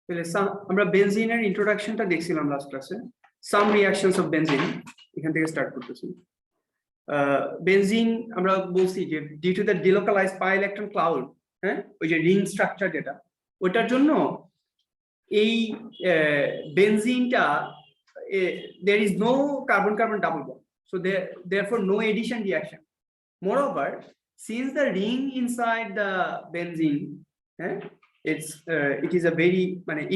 তাহলে আমরা বেনজিনের ইন্ট্রোডাকশনটা দেখছিলাম লাস্ট ক্লাসে। সাম রিঅ্যাকশনস অফ বেনজিন, এখান থেকে স্টার্ট করতেছি। বেনজিন আমরা বলছি যে due to the delocalise pi electron cloud, হ্যাঁ, ওই যে রিং স্ট্রাকচার যেটা, ওটার জন্য এই বেনজিনটা there is no carbon carbon double bond, so therefore no addition reaction. Moreover, since the ring inside the benzene, it is a very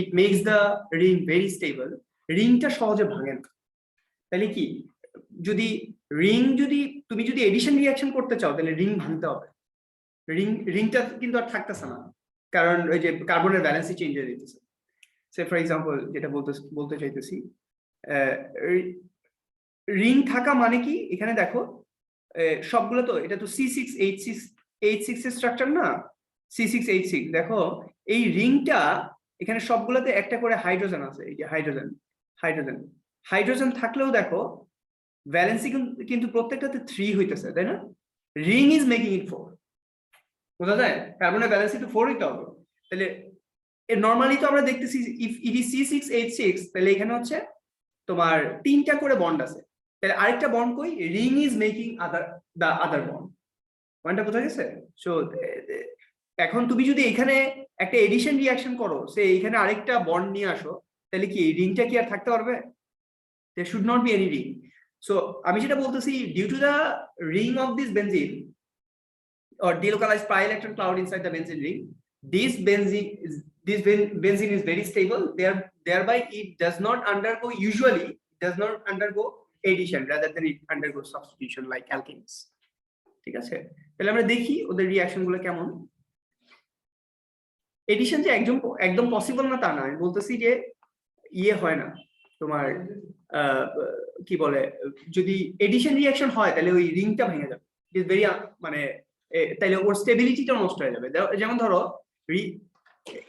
it makes the ring very stable. রিংটা সহজে ভাঙে না। তাহলে কি, যদি তুমি যদি এডিশন রিঅ্যাকশন করতে চাও তাহলে রিং ভাঙতে হবে। রিংটা কিন্তু আর থাকতেছে না, কারণ ওই যে কার্বনের ব্যালেন্সই চেঞ্জ হয়ে যেতেছে। সে ফর এক্সাম্পল যেটা বলতে চাইতেছি, রিং থাকা মানে কি, এখানে দেখো সবগুলো তো, এটা তো C6H6 এর স্ট্রাকচার না, C6H6। দেখো এই রিংটা এখানে সবগুলোতে একটা করে হাইড্রোজেন আছে, এই যে হাইড্রোজেন থাকলেও দেখো ভ্যালেন্সি কিন্তু প্রত্যেকটাতে 3 হইতেছে, তাই না? রিং ইজ মেকিং ইট 4, বোঝা যায়? কার্বনের ভ্যালেন্সি তো 4 হইতে হবে। তাহলে নর্মালি তো আমরা দেখতেছি ইফ ইট ইজ C6H6, তাহলে এখানে হচ্ছে তোমার 3টা করে বন্ড আছে, তাহলে আরেকটা বন্ড কই? Ring is making other bond. পয়েন্টটা বোঝা গেছে? সো এখন তুমি যদি এখানে একটা এডিশন রিঅ্যাকশন করো, সে এখানে আরেকটা বন্ড নিয়ে আসো, তাহলে কি এই রিংটা কি আর থাকতে পারবে? there should not be any ring. So আমি যেটা বলতেছি, due to the ring of this benzene or delocalized pi electron cloud inside the benzene ring, this benzene is very stable, thereby it does not undergo addition, rather than it undergoes substitution like alkenes. ঠিক আছে, তাহলে আমরা দেখি ওদের reaction গুলো কেমন। Addition যে একদম পসিবল না তা না, আমি বলতেছি যে ইয়ে হয় না তোমার, কি বলে, যদি এডিশন রিঅ্যাকশন হয় তাহলে ওই রিংটা ভেঙে যাবে, ইট ইজ ভেরি তাহলে ওর স্টেবিলিটিটা নষ্ট হয়ে যাবে। যেমন ধরো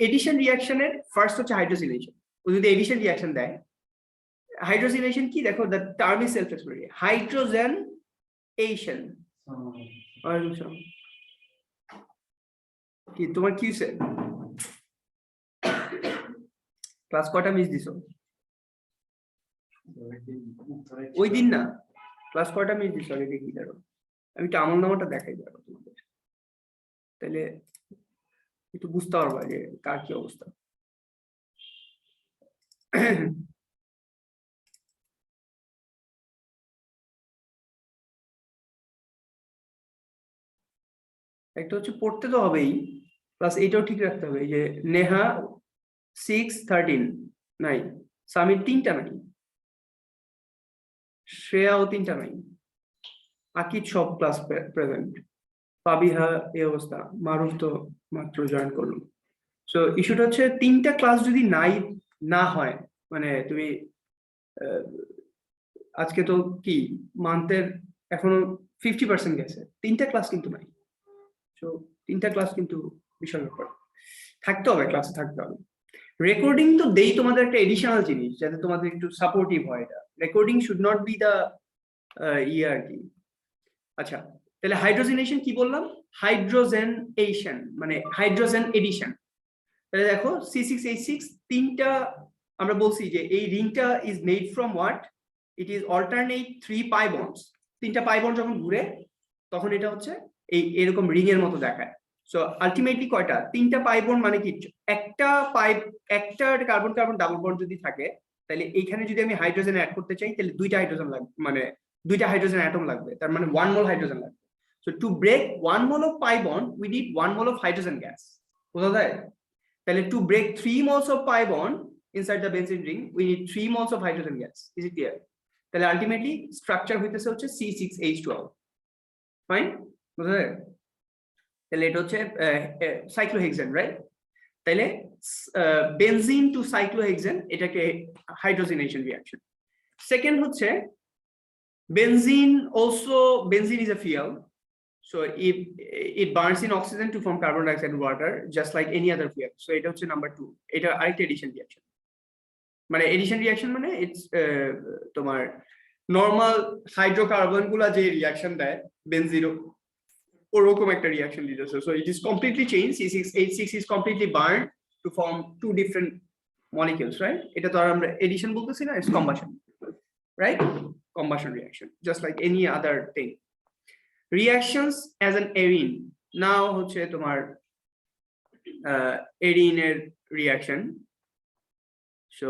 এডিশন রিঅ্যাকশনের ফার্স্ট হচ্ছে হাইড্রোজিনেশন। ও যদি এডিশন রিঅ্যাকশন দেয়, হাইড্রোজিনেশন কি, দেখো the term is self explanatory, hydrogenation. কি তোমার কি হইছে? ক্লাস কয়টা মিস দিছো? ওই দিন না, ক্লাস কয়টা মিস দিছো আগে দেখি। ধরো আমি একটু আমল নামাটা দেখাই যাবো তোমাদের, তাহলে একটু বুঝতে পারবা যে কার কি অবস্থা। একটা হচ্ছে পড়তে তো হবেই, প্লাস এইটাও ঠিক রাখতে হবে যে নেহা 6-13 নাই, সামির 3টা নাই, শ্রেয়াও 3টা নাই, আকিদ সব ক্লাস প্রেজেন্ট, পাবিহা এই অবস্থা, মারুফ তো মাত্র জয়েন করলো। সো ইস্যুটা হচ্ছে 3টা ক্লাস যদি না হয়, তুমি আজকে তো কি মান্থের এখনো 50% গেছে, 3টা ক্লাস কিন্তু নাই। সো 3টা ক্লাস কিন্তু বিশাল ব্যাপার, থাকতে হবে, ক্লাসে থাকতে হবে। রেকর্ডিং তো দেই তোমাদের একটা এডিশনাল জিনিস, যাতে তোমাদের একটু সাপোর্টিভ হয়। এটা recording should not be the ইয়ে আর কি। আচ্ছা, তাহলে হাইড্রোজেনেশন কি বললাম? Hydrogenation hydrogen addition. তাহলে দেখো C6H6 3টা, আমরা বলছি যে এই রিংটা is made from what, it is alternate 3 pi bonds. 3টা পাই বন্ড যখন ঘুরে তখন এটা হচ্ছে এরকম রিং এর মতো দেখায়। সো আলটিমেটলি কয়টা? 3টা পাই বন্ড, মানে কি একটা কার্বন কার্বন ডাবল বন্ড যদি থাকে, তাহলে এইখানে যদি আমি হাইড্রোজেন অ্যাড করতে চাই তাহলে 2টা হাইড্রোজেন লাগবে, 2টা হাইড্রোজেন অ্যাটম লাগবে, তার মানে 1 মোল হাইড্রোজেন লাগবে। So to break 1 mole of pi bond we need 1 mole of hydrogen gas, বোঝা যায়? তাহলে to break 3 moles of pi bond inside the benzene ring we need 3 moles of hydrogen gas. Is it clear? তাহলে ultimately structure হইতেছে হচ্ছে C6H12, fine, বুঝা যায়? তাহলে এটা হচ্ছে সাইক্লোহেক্সেন, রাইট? তাহলে বেনজিন টু সাইক্লোহেক্সেন, এটাকে হাইড্রোজেনেশন রিঅ্যাকশন। সেকেন্ড হচ্ছে benzene is a fuel, so if it burns in oxygen to form carbon dioxide and water just like any other fuel. So এটা হচ্ছে নাম্বার 2, এটা আরেকটা addition reaction. Addition reaction it's তোমার normal hydrocarbon গুলা যে reaction দেয় benzene, ওরকম একটা রিঅ্যাকশন দিতেছে। So it is completely change, C6H6 is completely burned to form 2 different molecules, right? এটা তো আর আমরা addition বলতেছি না, it's combustion, right? Combustion reaction, just like any other thing. Reactions as an arene. Now হচ্ছে তোমার arene এর reaction. So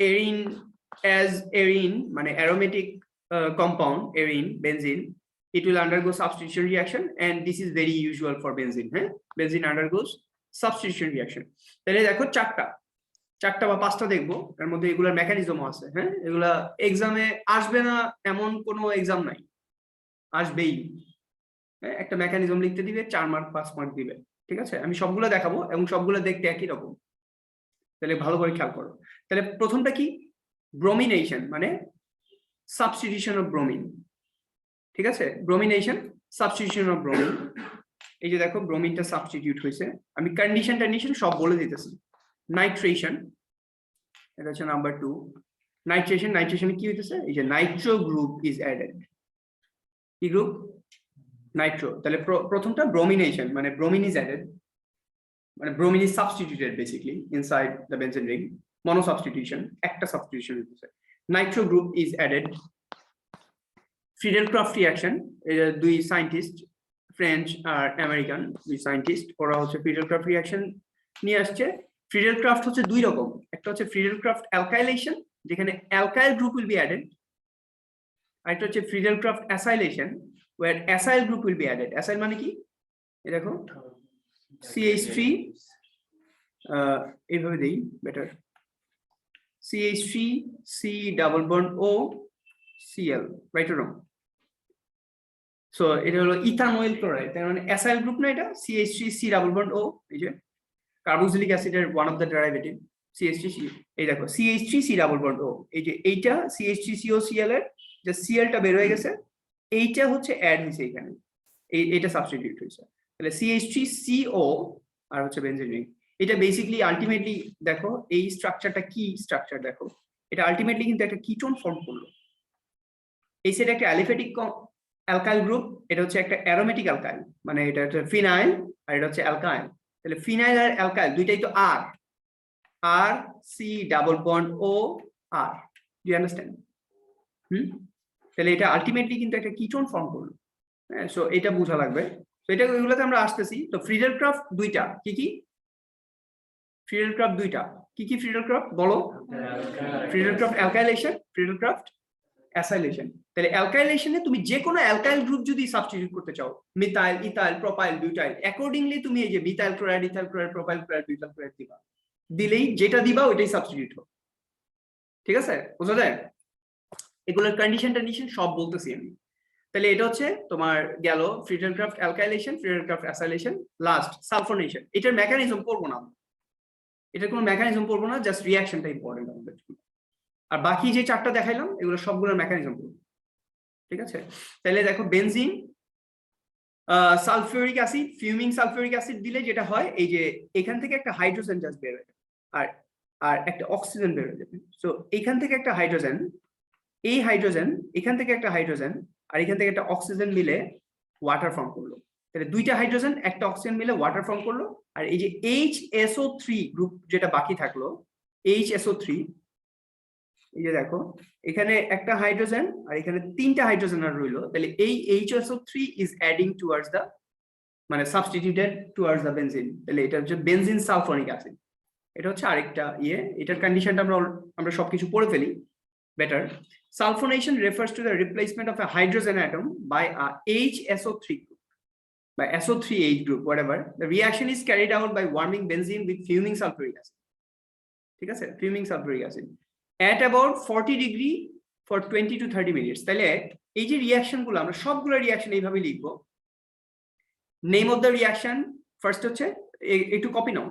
arene as arene মানে aromatic compound, arene, benzene, it will undergo substitution reaction, and this is very usual for benzene. Benzene undergoes substitution reaction. তাহলে দেখো চারটা বা পাঁচটা দেখবো, এর মধ্যে এগুলোর মেকানিজম আছে। এগুলা এক্সামে আসবে না এমন কোনো এক্সাম নাই, আসবেই। একটা মেকানিজম লিখতে দিবে, 4 মার্ক 5 মার্ক দিবে, ঠিক আছে? আমি সবগুলো দেখাবো এবং সবগুলো দেখতে একই রকম, তাহলে ভালো করে খেয়াল করো। তাহলে প্রথমটা কি? ব্রোমিনেশন, মানে সাবস্টিটিউশন অফ ব্রোমিন, ঠিক আছে? Bromination, substitution of bromine. এই যে দেখো ব্রোমিনটা সাবস্টিটিউট হয়েছে, আমি কন্ডিশন সব বলে দিতেছি। নাইট্রেশন, এটা হচ্ছে নাম্বার 2। নাইট্রেশনে কি হইতেছে? এই যে নাইট্রো গ্রুপ ইজ অ্যাডেড। কি গ্রুপ? নাইট্রো। তাহলে প্রথমটা ব্রোমিনেশন, মানে ব্রোমিন ইজ অ্যাডেড, মানে bromine is substituted basically inside the benzene ring. Mono substitution, একটা সাবস্টিটিউশন হইতেছে। Nitro group is added. Friedel Crafts reaction, এটা দুই সায়েন্টিস্ট, ফ্রেঞ্চ আর আমেরিকান দুই সায়েন্টিস্ট, ওরা হচ্ছে ফ্রিডেল-ক্রাফট রিঅ্যাকশন নিয়ে আসছে। ফ্রিডেল-ক্রাফট হচ্ছে দুই রকম, একটা হচ্ছে ফ্রিডেল-ক্রাফট অ্যালকাইলেশন, যেখানে alkyl group will be added, আর একটা হচ্ছে Friedel Crafts acylation, where acyl group will be added. Acyl মানে কি? এই দেখো CH3, এইভাবে দেই better, CH3 C double bond O Cl, right or wrong? So এটা হলো ইথানয়েল ক্লোরাইড, তার মানে অ্যাসাইল গ্রুপ না এটা, CH3 C double bond O, এই যে কার্বক্সিলিক অ্যাসিডের one of the derivative CH3C, এই দেখো CH3 C double bond O, এই যে এইটা CH3CO Cl এর যে Cl টা বের হয়ে গেছে, এইটা হচ্ছে অ্যাড হয়েছে এখানে, এইটা সাবস্টিটিউট হয়েছে। তাহলে CH3CO আর হচ্ছে বেনজিন রিং। এটা বেসিক্যালি আলটিমেটলি দেখো এই স্ট্রাকচারটা কি স্ট্রাকচার দেখো, এটা আলটিমেটলি কিন্তু একটা কিটোন ফর্ম করলো। এই সেট একটা অ্যালিফ্যাটিক অ্যালকাইল গ্রুপ, এটা হচ্ছে একটা অ্যারোমেটিক অ্যালকাইল, মানে এটা হচ্ছে ফিনাইল আর এটা হচ্ছে অ্যালকাইল। তাহলে ফিনাইল আর অ্যালকাইল দুইটাই তো R C double bond O R, do you understand? তাহলে এটা আলটিমেটলি কিন্তু একটা কিটোন ফর্ম করলো। সো এটা বোঝা লাগবে। তো এটা এগুলোতে আমরা আসতেছি। তো ফ্রিডেল-ক্রাফট দুইটা, কি ফ্রিডেল-ক্রাফট দুইটা, কি ফ্রিডেল-ক্রাফট বলো? Friedel-craft alkylation, Friedel Crafts acylation. তাহলে অ্যালকাইলেশনে তুমি যে কোনো অ্যালকাইল গ্রুপ যদি সাবস্টিটিউট করতে চাও, methyl, ethyl, propyl, butyl, accordingly তুমি এই যে methyl chloride, ethyl chloride, propyl chloride, butyl chloride দিবা, দিলেই যেটা দিবা ওইটাই সাবস্টিটিউট হবে। ঠিক আছে, বুঝা যায়? এগুলোর কন্ডিশন সব বলতেছি আমি। তাহলে এটা হচ্ছে তোমার গেল Friedel Crafts alkylation, Friedel Crafts acylation, last sulphonation. এটার মেকানিজম পড়বো না, এটার কোনো মেকানিজম পড়বো না, জাস্ট রিঅ্যাকশনটা ইম্পর্টেন্ট আমাদের। আর বাকি যে চারটা দেখাইলাম এগুলো সবগুলোর মেকানিজম পড়বো, ঠিক আছে? তাহলে দেখো benzene, sulphuric acid, fuming sulphuric acid দিলে যেটা হয় এই যে এখান থেকে একটা হাইড্রোজেন জাস্ট বের হয়ে যাবে, আর একটা অক্সিজেন বের হয়ে যাবে। সো এখান থেকে একটা হাইড্রোজেন, এই হাইড্রোজেন, এখান থেকে একটা হাইড্রোজেন, আর এখান থেকে একটা অক্সিজেন মিলে ওয়াটার ফর্ম করলো। তাহলে দুইটা হাইড্রোজেন একটা অক্সিজেন মিলে ওয়াটার ফর্ম করলো। আর এই যে HSO3 গ্রুপ যেটা বাকি থাকলো, HSO3, এই যে দেখো এখানে একটা হাইড্রোজেন আর এখানে তিনটা হাইড্রোজেন আর রইলো। তাহলে এই HSO3 is adding towards the, মানে সাবস্টিটিউটেড টুয়ার্ডস দ্য বেনজিন। তাহলে এটা হচ্ছে বেনজিন সালফোনিক অ্যাসিড। এটা হচ্ছে আরেকটা এটার কন্ডিশনটা আমরা সবকিছু পড়ে ফেলি better. Sulfonation refers to the replacement of a hydrogen atom by a HSO3 group, by SO3H group, whatever. The reaction is carried out by warming benzene with fuming sulfuric acid. ঠিক আছে, fuming sulfuric acid at about 40 degree for 20 to 30 minutes. তাহলে এই যে reaction গুলো আমরা সবগুলো reaction এইভাবে লিখবো। Name of the reaction first হচ্ছে, একটু কপি নাও,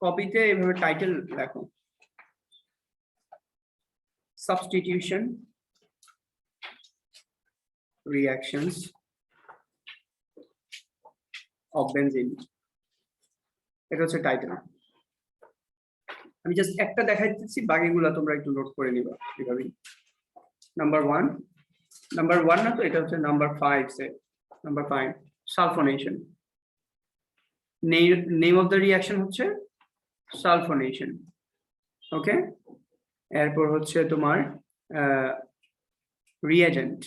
কপিতে এভাবে টাইটেল লেখো, সাবস্টিটিউশন রিঅ্যাকশনস অফ বেনজিন, এটা হচ্ছে টাইটেল। আমি জাস্ট একটা দেখাই দিচ্ছি, বাকিগুলো তোমরা একটু নোট করে নিবা এভাবে। নাম্বার ওয়ান না তো, এটা হচ্ছে number 5, number 5 sulphonation, name of the reaction হচ্ছে সালফোনেশন। ওকে, এরপর হচ্ছে তোমার রিএজেন্ট।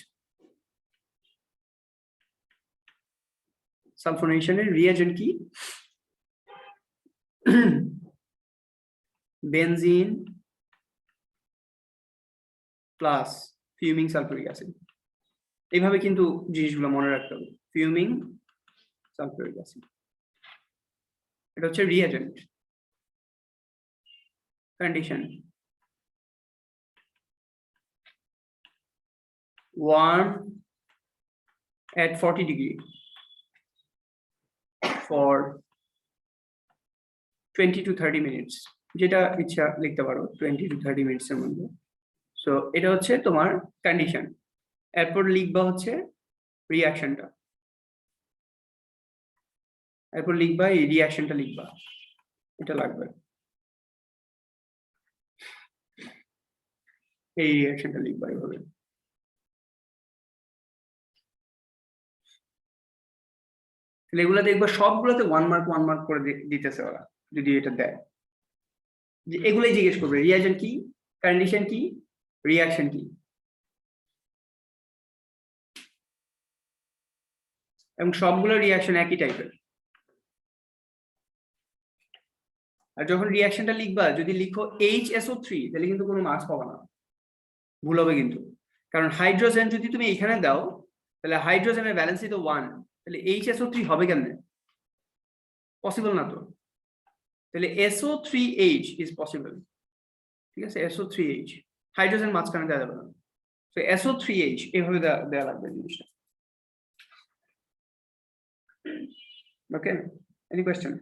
সালফোনেশনের রিএজেন্ট কি? Benzene plus fuming sulphuric acid. এইভাবে কিন্তু জিনিসগুলো মনে রাখতে হবে, ফিউমিং সালফিউরিক অ্যাসিড, এটা হচ্ছে reagent. Condition, warm at 40 degree for 20 to 30 minutes, যেটা ইচ্ছা লিখতে পারো 20 to 30 minutes এর মধ্যে। সো এটা হচ্ছে তোমার কন্ডিশন। এরপর লিখবা হচ্ছে রিঅ্যাকশনটা, এরপর লিখবা এই রিঅ্যাকশনটা লিখবা, এটা লাগবে, এই রিঅ্যাকশনটা লিখবা এইভাবে। এগুলো দেখবা সবগুলোতে 1 মার্ক করে দিতেছে ওরা, যদি এটা দেয় যে এগুলোই জিজ্ঞেস করবে, রিঅ্যাজেন্ট কি, কন্ডিশন কি, রিঅ্যাকশন কি, এবং সবগুলো রিঅ্যাকশন একই টাইপের। আর যখন রিঅ্যাকশনটা লিখবা, যদি লিখো HSO3 তাহলে কিন্তু কোনো মার্কস পাবা না, ভুল হবে কিন্তু। কারণ হাইড্রোজেন যদি তুমি এখানে দাও তাহলে হাইড্রোজেনের ভ্যালেন্সি তো 1, তাহলে HSO3 হবে কেমনে? পসিবল না তো। তাহলে SO3H ইজ পসিবল, ঠিক আছে? SO3H, হাইড্রোজেন মাঝখানে দেওয়া যাবে না। তো SO3H এভাবে দেওয়া লাগবে জিনিসটা। ওকে, এনি কোয়েশ্চেন?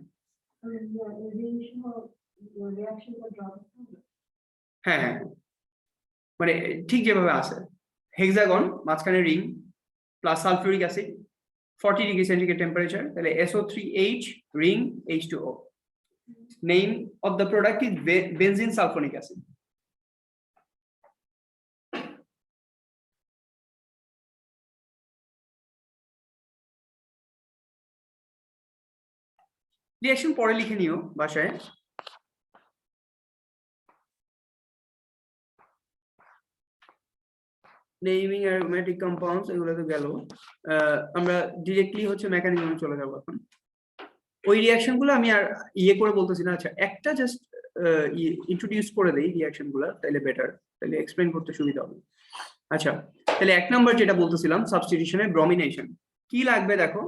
হ্যাঁ হ্যাঁ, মানে ঠিক যেভাবে আছে, হেক্সাগন মাঝখানে ring plus sulphuric acid 40 degree centigrade temperature, তাহলে SO3H ring H2O. Name of the product is benzene sulfonic acid. Reaction পরে লিখে নিও বাসায়। নেমিং অ্যারোমেটিক কম্পাউন্ডস এগুলো তো গেল, আমরা ডিরেক্টলি হচ্ছে মেকানিজমে চলে যাবো এখন। ওই রিঅ্যাকশন গুলো আমি আর ইয়ে করে বলতেছি না, আচ্ছা একটা জাস্ট ইন্ট্রোডিউস করে দেই রিঅ্যাকশন গুলো, তাহলে বেটার, তাহলে এক্সপ্লেইন করতে সুবিধা হবে। আচ্ছা, তাহলে 1 নাম্বার যেটা বলতেছিলাম সাবস্টিটিউশনে ব্রমিনেশন কি লাগবে দেখো।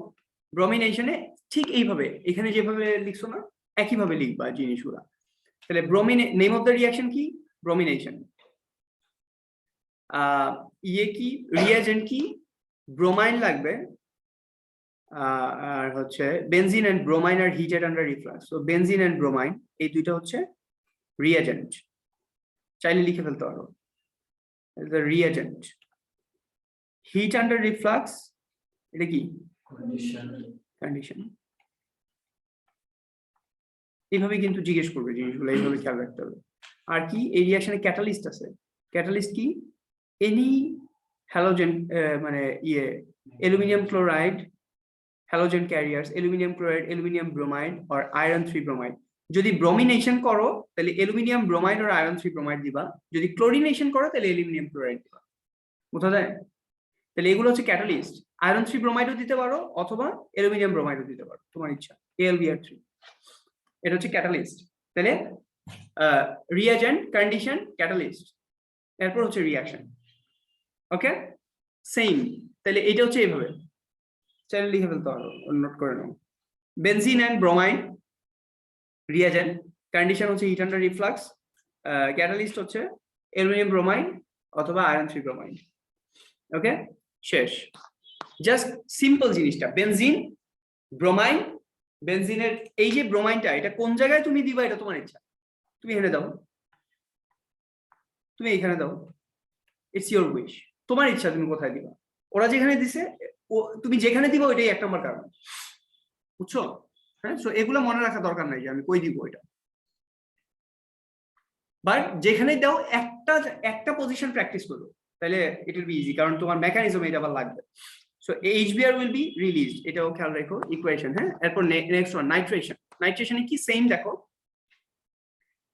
ব্রমিনেশনে ঠিক এইভাবে এখানে যেভাবে লিখছো না, একইভাবে লিখবা জিনিসগুলা। তাহলে নেম অফ দ্য রিঅ্যাকশন কি? ব্রমিনেশন। ইয়ে কি, রিএজেন্ট কি? ব্রোমাইন লাগবে, আর হচ্ছে বেনজিন এন্ড ব্রোমাইন আর heated under reflux. So benzene and bromine এই দুইটা হচ্ছে রিএজেন্ট, চাইলে লিখে ফেলতে পারো, the reagent. Heat under reflux এটা কি? কন্ডিশন। এইভাবে কিন্তু জিজ্ঞেস করবে জিনিসগুলো, এইভাবে খেয়াল রাখতে হবে। আর কি, এই রিঅ্যাকশনে ক্যাটালিস্ট আছে। ক্যাটালিস্ট কি? এনি হ্যালোজেন, মানে ইয়ে aluminium chloride, halogen carriers, aluminium chloride, aluminium bromide আর আয়রন 3 ব্রোমাইড। যদি ব্রোমিনেশন করো তাহলে অ্যালুমিনিয়াম ব্রোমাইড আর আয়রন 3 ব্রোমাইড দিবা, যদি ক্লোরিনেশন করো তাহলে অ্যালুমিনিয়াম ক্লোরাইড দিবা। বোঝা যায়? তাহলে এগুলো হচ্ছে ক্যাটালিস্ট। আয়রন 3 ব্রোমাইডও দিতে পারো অথবা অ্যালুমিনিয়াম ব্রোমাইডও দিতে পারো, তোমার ইচ্ছা। AlBr3 এটা হচ্ছে ক্যাটালিস্ট। তাহলে রিঅ্যাজেন্ট, কন্ডিশন, ক্যাটালিস্ট, এরপর হচ্ছে রিঅ্যাকশন। ওকে, সেম। তাহলে এটা হচ্ছে এইভাবে, চাইলে লিখে ফেলতে পারো, নোট করে নাও। বেনজিন এন্ড ব্রোমাইন রিঅ্যাজেন্ট, কন্ডিশন হচ্ছে হিট আন্ডার রিফ্লাক্স, ক্যাটালিস্ট হচ্ছে অ্যালুমিনিয়াম ব্রোমাইড অথবা আয়রন 3 ব্রোমাইড। ওকে, শেষ। জাস্ট সিম্পল জিনিসটা, বেনজিন, ব্রোমাইন। বেনজিনের এই যে ব্রোমাইনটা, এটা কোন জায়গায় তুমি দিবা এটা তোমার ইচ্ছা। তুমি এখানে দাও, তুমি এখানে দাও, ইটস ইওর উইশ, তোমার ইচ্ছা তুমি কোথায় দিবা। ওরা যেখানে দিছে তুমি যেখানে দিবা ওইটাই 1 নম্বর কারণ, বুঝছো? হ্যাঁ, সো এগুলো মনে রাখা দরকার নাই যে আমি কই দিব এটা, বাট যেখানে দাও একটা পজিশন প্র্যাকটিস করো, তাহলে ইট উইল বি ইজি, কারণ তোমার মেকানিজম এটা আবার লাগবে। So HBr will be released, এটাও খেয়াল রাখো ইকুয়েশন। হ্যাঁ, এরপর নেক্সট ওয়ান নাইট্রেশন। নাইট্রেশনে কি সেম দেখো,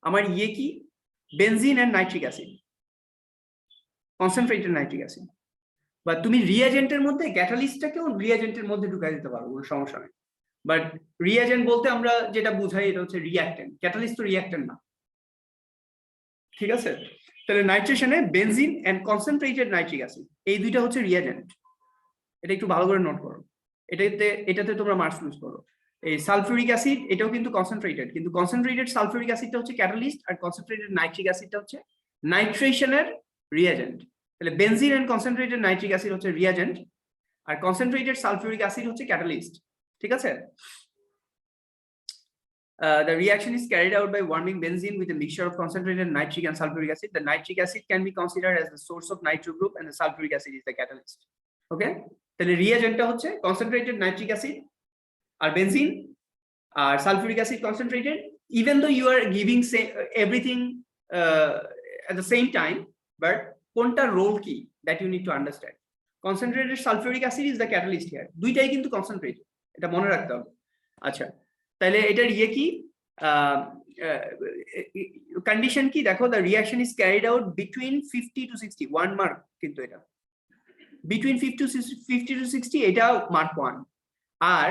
আমার ইয়ে কি benzene and nitric acid, concentrated nitric acid. বা তুমি রিয়াজেন্টের মধ্যে ক্যাটালিস্টটাকেও রিয়াজেন্টের মধ্যে ঢুকাই দিতে পারো, কোনো সমস্যা নেই। বাট রিয়াজেন্ট বলতে আমরা যেটা বুঝাই এটা হচ্ছে রিঅ্যাক্টেন্ট, ক্যাটালিস্ট তো রিঅ্যাক্টেন্ট না, ঠিক আছে? তাহলে নাইট্রেশনে benzene and concentrated nitric acid এই দুইটা হচ্ছে রিয়াজেন্ট, এটা একটু ভালো করে নোট করো। এটাতে তোমরা মার্কস লুজ করো। এই সালফিউরিক অ্যাসিড এটাও কিন্তু কনসেন্ট্রেটেড, কিন্তু কনসেন্ট্রেটেড সালফিউরিক অ্যাসিডটা হচ্ছে ক্যাটালিস্ট আর কনসেন্ট্রেটেড নাইট্রিক অ্যাসিডটা হচ্ছে নাইট্রেশনের রিয়াজেন্ট। তাহলে benzene and concentrated nitric acid হচ্ছে রিয়াজেন্ট আর কনসেন্ট্রেটেড সালফিউরিক অ্যাসিড হচ্ছে ক্যাটালিস্ট, ঠিক আছে? The reaction is carried out by warming benzene with a mixture of concentrated nitric and sulfuric acid. The nitric acid can be considered as the source of nitro group and the sulfuric acid is the catalyst. Okay? তাহলে রিঅ্যাজেন্টটা হচ্ছে concentrated nitric acid R benzene R sulfuric acid concentrated, even though you are giving everything at the same time, but কোনটা role কি that you need to understand. Concentrated sulfuric acid is the catalyst here. দুইটাই কিন্তু concentrated, এটা মনে রাখতে হবে। আচ্ছা, তাহলে এটার ইয়ে কি কন্ডিশন কি দেখো, the reaction is carried out between 50 to 60, 1 mark কিন্তু এটা between 50 to 60 এটা মার্ক 1, আর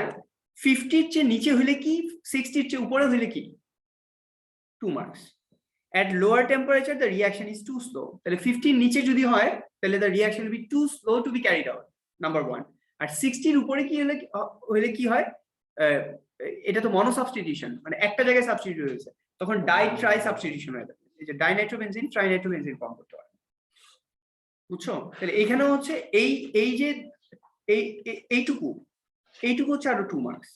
50 এর চেয়ে নিচে হলে কি 60 এর চেয়ে উপরে হলে কি 2 marks. at lower temperature the reaction is too slow, তাহলে 50 এর নিচে যদি হয় তাহলে the reaction will be too slow to be carried out, number 1। আর 60 এর উপরে কি হলে কি হয়, এটা তো মনো সাবস্টিটিউশন, মানে একটা জায়গায় সাবস্টিটিউট হয়েছে, তখন ডাই ট্রাই সাবস্টিটিউশন হয়ে যাবে, এই যে ডাইনাইট্রোবেনজিন ট্রাইনাইট্রোবেনজিন ফর্ম করতে পারে, বুঝছো? তাহলে এখানে হচ্ছে এই যে এইটুকু হচ্ছে আরো 2 মার্কস।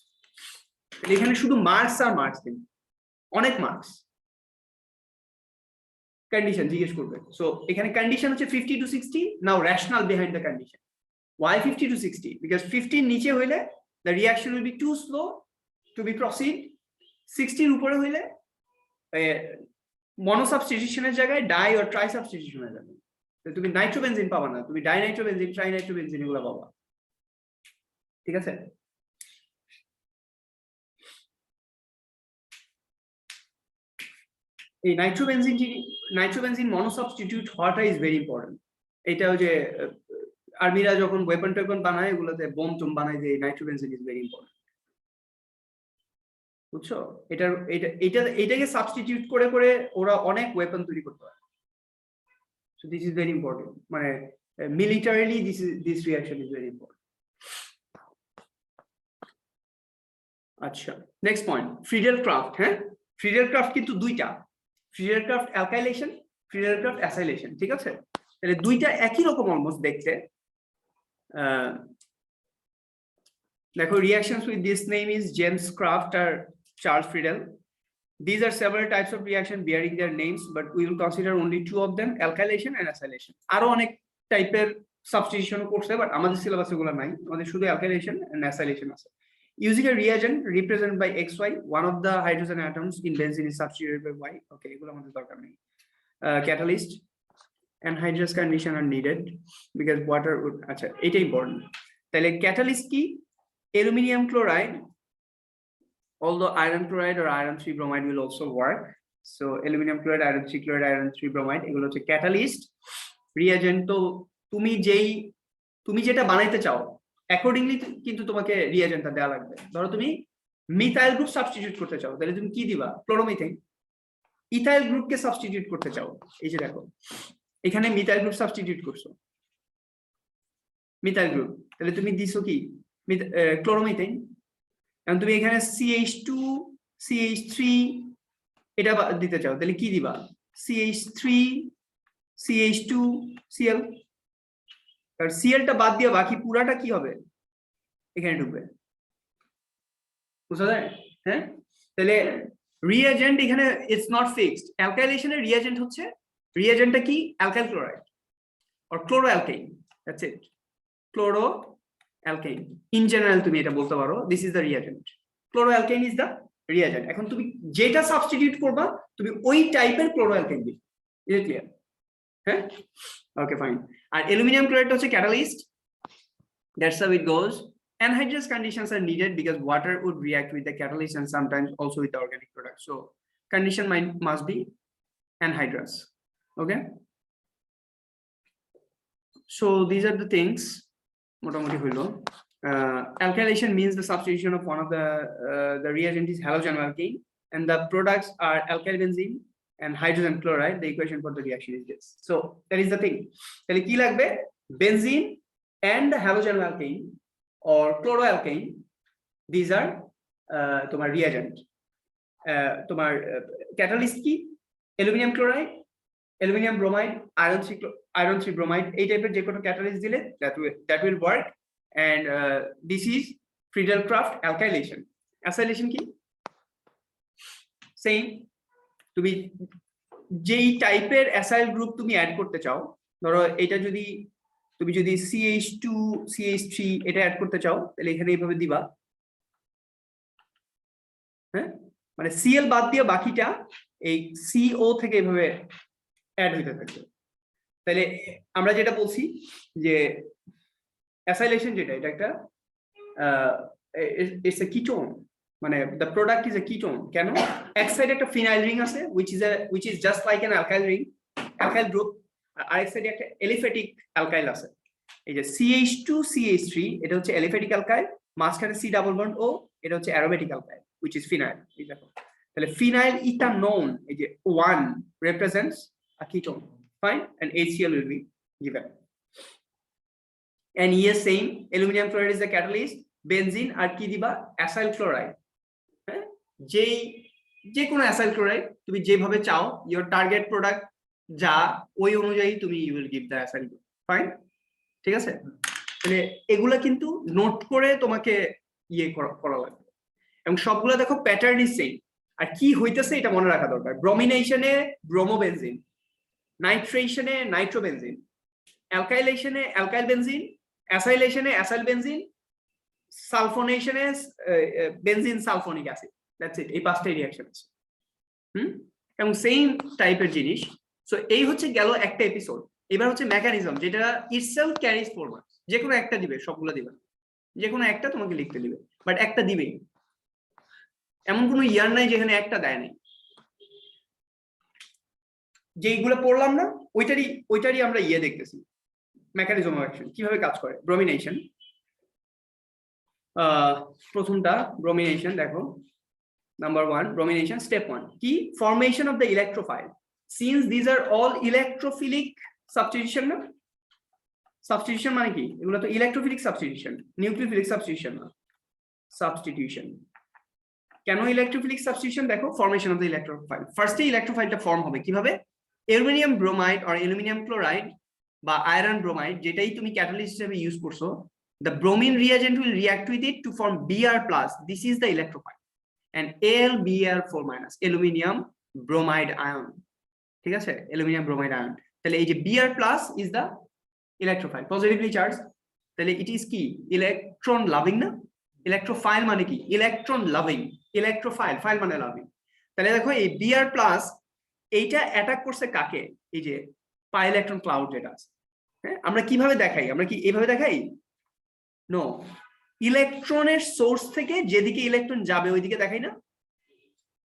এখানে শুধু মার্কস আর মার্কস দিন, অনেক মার্কস। কন্ডিশন জিজ্ঞেস করবে, সো এখানে কন্ডিশন হচ্ছে 50 to 60, now rational behind the condition. why 50 to 60? because 50 নিচে হইলে the reaction will be too slow to be proceed, 60 এর উপরে হইলে মনো সাবস্টিটিউশনের জায়গায় ডাই অর ট্রাই সাবস্টিটিউশন হয়ে যাবে, তুমি নাইট্রোবেনজিন পাবা না, তুমি ডাইনাইট্রোবেনজিন ট্রাইনাইট্রোবেনজিন এগুলো পাবা, ঠিক আছে? এই নাইট্রোবেনজিন মনো সাবস্টিটিউট হওয়াটা ইজ ভেরি ইম্পর্টেন্ট। এটাও যে আর্মিরা যখন ওয়েপন টেপন বানায় এগুলোতে বোম টুম বানায়, যে নাইট্রোবেনজিন ইজ ভেরি ইম্পর্টেন্ট, বুঝছো? এটাকে সাবস্টিটিউট করে ওরা অনেক ওয়েপন তৈরি করতে পারে। So this is very important, মানে militarily this reaction is very important. আচ্ছা, নেক্সট পয়েন্ট ফ্রিডেল ক্রাফট। হ্যাঁ, ফ্রিডেল ক্রাফট কিন্তু দুইটা, Friedel Crafts alkylation, Friedel Crafts acylation, ঠিক আছে? তাহলে দুইটা একই রকম অলমোস্ট দেখতে। দেখো, reactions with this name is James Kraft or Charles Friedel. These are several types of reaction bearing their names, but we will consider only 2 of them, alkylation and acylation. আরো অনেক টাইপের সাবস্টিটিউশন করছে, but আমাদের সিলেবাসে এগুলো নাই, আমাদের শুধু alkylation and acylation আছে। Using a reagent represented by XY, one of the hydrogen atoms in benzene is substituted by Y. Okay, এগুলো আমাদের দরকার নেই। Catalyst anhydrous condition are needed because water would, আচ্ছা এটা ইম্পর্টেন্ট। তাহলে ক্যাটালিস্ট কি, aluminum chloride, although iron chloride or iron 3 bromide will also work. So aluminum chloride, iron 3 chloride, iron 3 bromide এগুলো হচ্ছে ক্যাটালিস্ট। রিঅ্যাজেন্ট তো তুমি যেটা বানাইতে চাও অ্যাকর্ডিংলি কিন্তু তোমাকে রিঅ্যাজেন্টটা দেওয়া লাগবে। ধরো তুমি মিথাইল গ্রুপ সাবস্টিটিউট করতে চাও, তাহলে তুমি কি দিবা? ক্লোরোমিথেন। ইথাইল গ্রুপকে সাবস্টিটিউট করতে চাও, এই যে দেখো এখানে মিথাইল গ্রুপ সাবস্টিটিউট করছো, মিথাইল গ্রুপ, তাহলে তুমি দিছো কি? ক্লোরোমিথেন। এখন তুমি এখানে CH2 CH3 এটা দিতে চাও, তাহলে কি দিবা? CH3 CH2 Cl। আর Clটা বাদ দিয়ে বাকি পুরাটা কি হবে? এখানে ঢুকবে, বুঝা যায়? হ্যাঁ, তাহলে রিঅ্যাজেন্ট এখানে ইটস নট ফিক্সড। অ্যালকাইলেশনের রিঅ্যাজেন্ট হচ্ছে, রিঅ্যাজেন্টটা কি? Alkyl chloride or chloroalkane, that's it, chloroalkane. In general তুমি এটা বলতে পারো this is the reagent, chloroalkane is the reagent. এখন তুমি যেটা সাবস্টিটিউট করবা তুমি ওই টাইপের ক্লোরোঅ্যালকেন দিবে, ইজ ইট ক্লিয়ার? হ্যাঁ, ওকে ফাইন। আর অ্যালুমিনিয়াম ক্লোরাইডটা হচ্ছে catalyst, That's how it goes. Anhydrous conditions are needed because water would react with the catalyst and sometimes also with the organic product. So condition must be anhydrous. Okay. So these are the things. Alkylation means the substitution of one of the reagent is halogen-alkane, and the products are alkyl benzene and hydrogen chloride. The equation for the reaction is this. So that is the thing. Tale ki lagbe? Benzene and the halogen-alkane or chloroalkane. These are tomar reagent. Tomar catalyst ki? Aluminum chloride, aluminum bromide, iron 3 bromide. A type of jekono catalyst dile that will work. And this is Friedel-Crafts alkylation. Acylation ki? Same. তুমি যেই টাইপের acyl group তুমি add করতে চাও, ধরো এটা যদি তুমি যদি CH2 CH3 এটা অ্যাড করতে চাও, তাহলে এখানে এইভাবে দিবা। হ্যাঁ, মানে Cl বাদ দিয়ে বাকিটা এই CO থেকে এইভাবে অ্যাড হইতে থাকবে। তাহলে আমরা যেটা বলছি যে অ্যাসাইলেশন যেটা, এটা একটা ইটস এ কিটোন, মানে the product is a ketone. কেন? এক সাইডে একটা ফিনাইল রিং আছে which is just like an alkyl ring, alkyl group, আর আরেক সাইডে একটা এলিফ্যাটিক অ্যালকাইল আছে। এই যে CH2 CH3 এটা হচ্ছে এলিফ্যাটিক অ্যালকাইল, মাঝখানে C ডাবল বন্ড O, এটা হচ্ছে aromatic alkyl which is phenyl। এই দেখো, তাহলে phenyl ethanone, এই যে 1 represents a ketone, fine, and HCl will be given. And yes, same, aluminum chloride is the catalyst, benzene আর কি দিবা? Acyl chloride. হ্যাঁ, যে কোনো অ্যাসাইল ক্লোরাইড তুমি যেভাবে চাও, your target product যা, ওই অনুযায়ী তুমি you will give the acyl group, fine, ঠিক আছে? তাহলে এগুলা কিন্তু নোট করে তোমাকে ইয়ে করা লাগবে, এবং সবগুলা দেখো প্যাটার্ন ইজ সেম। আর কি হইতেছে এটা মনে রাখা দরকার। ব্রোমিনেশনে ব্রোমোবেনজিন, নাইট্রেশনে নাইট্রোবেনজিন, অ্যালকাইলেশনে অ্যালকাইল বেনজিন, অ্যাসাইলেশনে অ্যাসাইল বেনজিন, সালফোনেশনে benzene sulphonic acid. That's it, এই পাঁচটাই রিঅ্যাকশন আছে। এবং সেম টাইপের জিনিস। সো এই হচ্ছে গেল একটা এপিসোড। এবার হচ্ছে মেকানিজম, যেটা ইটসেলফ ক্যারিজ 4 মার্কস। যে কোনো একটা দিবে, সবগুলো দিবে, যে কোনো একটা তোমাকে লিখতে দিবে, বাট একটা দিবেই। এমন কোনো ইয়ার নাই যেখানে একটা দেয় নাই। যেইগুলো পড়লাম না ওইটারই আমরা ইয়ে দেখতেছি, মেকানিজম অফ অ্যাকশন, কিভাবে কাজ করে। ব্রোমিনেশন, প্রথমটা ব্রোমিনেশন দেখো, নাম্বার 1 ব্রোমিনেশন স্টেপ 1 কি? Formation of the electrophile. Since this are all electrophilic substitution না, সাবস্টিটিউশন মানে কি? এগুলো তো ইলেকট্রোফিলিক সাবস্টিটিউশন, নিউক্লিওফিলিক সাবস্টিটিউশন না, সাবস্টিটিউশন। কেন ইলেকট্রোফিলিক সাবস্টিটিউশন? দেখো, ফর্মেশন অফ দ্য ইলেকট্রোফাইল। ফার্স্টে ইলেকট্রোফাইলটা ফর্ম হবে কিভাবে? Aluminium bromide or aluminium chloride বা আয়রন ব্রোমাইড, যেটাই তুমি ক্যাটালিস্ট হিসেবে ইউজ করছো, the bromine reagent will react with it to form Br+. This is the electrophile, and AlBr4- aluminium bromide ion, ঠিক আছে? aluminium bromide ion। তাহলে এই যে Br+ is the electrophile, positively charged। তাহলে it is কি? electron loving না? electrophile মানে কি? electron loving, electrophile, file মানে loving। তাহলে দেখো এই Br+ এইটা অ্যাটাক করছে কাকে? এই যে পাই ইলেকট্রন ক্লাউড যেটা আছে। হ্যাঁ, আমরা কিভাবে দেখাই? আমরা কি এইভাবে দেখাই? নো, ইলেকট্রনের সোর্স থেকে যেদিকে ইলেকট্রন যাবে ওইদিকে দেখাই না।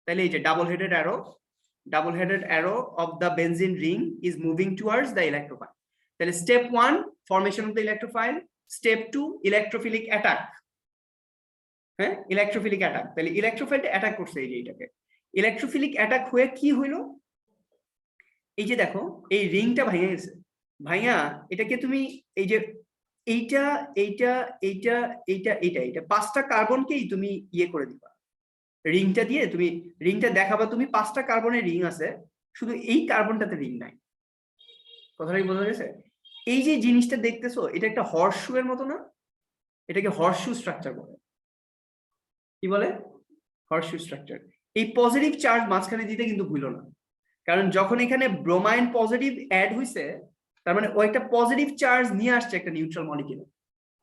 তাহলে এই যে double headed arrow of the benzene ring is moving towards the electrophile. তাহলে step 1 formation of the electrophile, step 2 electrophilic attack. হ্যাঁ, ইলেকট্রোফিলিক অ্যাটাক। তাহলে ইলেকট্রোফাইলটা অ্যাটাক করছে এই যে এইটাকে। ইলেকট্রোফিলিক অ্যাটাক হয়ে কি হইলো? এই যে দেখো, এই রিংটা ভাঙা গেছে। ভাঙা এটাকে তুমি এই যে এইটা এইটা এইটা এইটা এইটা এইটা 5টা কার্বনকেই তুমি ইয়ে করে দিবা, রিংটা দিয়ে তুমি রিংটা দেখাবা, তুমি 5টা কার্বনের রিং আছে, শুধু এই কার্বনটাতে রিং নাই। কথাটা কি বোঝা গেছে? এই যে জিনিসটা দেখতেছো, এটা একটা হর্সশু এর মতো না? এটাকে হর্সশু স্ট্রাকচার বলে। কি বলে? Horseshoe structure. এই পজিটিভ চার্জ মাঝখানে দিতে কিন্তু ভুলো না, কারণ যখন এখানে ব্রোমাইন পজিটিভ অ্যাড হইছে, তার মানে ও একটা পজিটিভ চার্জ নিয়ে আসছে একটা নিউট্রাল মলিকিউলে,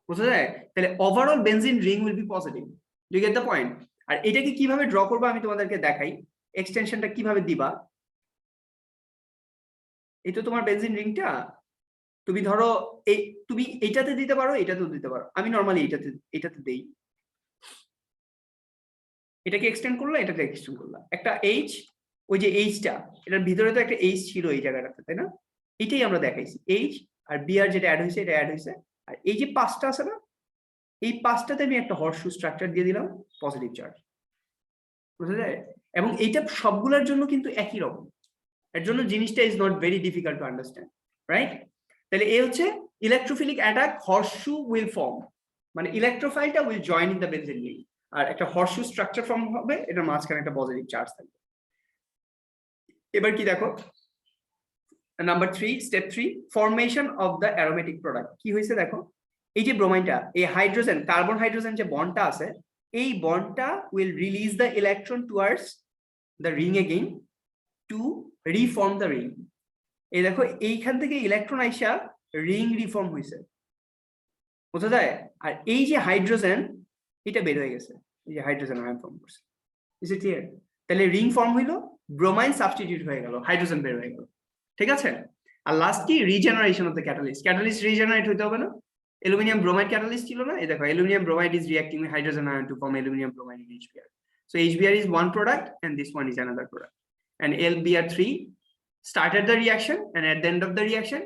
বুঝা যায়? তাহলে overall benzene ring will be positive. Do you get the point? আর এটাকে কিভাবে ড্র করবা আমি তোমাদেরকে দেখাই। এক্সটেনশনটা কিভাবে দিবা? এই তো তোমার বেনজিন রিংটা, তুমি ধরো তুমি এইটাতে দিতে পারো, এটাতেও দিতে পারো। আমি নর্মালি এটাতে দেই। এটাকে এক্সটেন্ড করলো, এটাকে এক্সটেন্ড করলাম। একটা এইচ, ওই যে এইচটা, এটার ভিতরে তো একটা এইচ ছিল এই জায়গাটাতে, তাই না? এটাই আমরা দেখাইছি, এইচ আর বিআর যেটা অ্যাড হয়েছে এটা অ্যাড হয়েছে। আর এই যে পাঁচটা আছে না, এই পাঁচটাতে আমি একটা হর্সশু স্ট্রাকচার দিয়ে দিলাম, পজিটিভ চার্জ, বুঝা যায়? এবং এইটা সবগুলোর জন্য কিন্তু একই রকম, এর জন্য জিনিসটা is not very difficult to understand, right? তাহলে এই হচ্ছে electrophilic attack, horseshoe will form, মানে ইলেকট্রোফাইলটা will join in the benzene ring, আর একটা হর্সশু স্ট্রাকচার ফর্ম হবে, এটার মাঝখানে একটা পজিটিভ চার্জ থাকবে। এবার কি দেখো, number 3, step 3, formation of the aromatic product. কি হয়েছে দেখো, এই যে ব্রোমাইনটা, এই হাইড্রোজেন, কার্বন হাইড্রোজেন যে বন্ডটা আছে, এই বন্ডটা will release the electron towards the ring again to reform the ring. এই দেখো, এইখান থেকে ইলেকট্রন আইসা রিং রিফর্ম হয়েছে, বোঝা যায়? আর এই যে হাইড্রোজেন, এটা বের হয়ে গেছে, এই যে হাইড্রোজেন আয়ন ফর্ম করছে, ইজ ইট ক্লিয়ার? তাহলে রিং ফর্ম হইলো, ব্রোমাইন সাবস্টিটিউট হয়ে গেল, হাইড্রোজেন বের হয়ে গেল, ঠিক আছে? আর লাস্ট কি, regeneration of the catalyst. Catalyst regenerate হইতে হবে না? অ্যালুমিনিয়াম ব্রোমাইড ক্যাটালিস্ট ছিল না, এই দেখো, aluminium bromide is reacting with hydrogen ion to form aluminium bromide in HBr. So HBr is one product and this one is another product, and LBr3 started the reaction and at the end of the reaction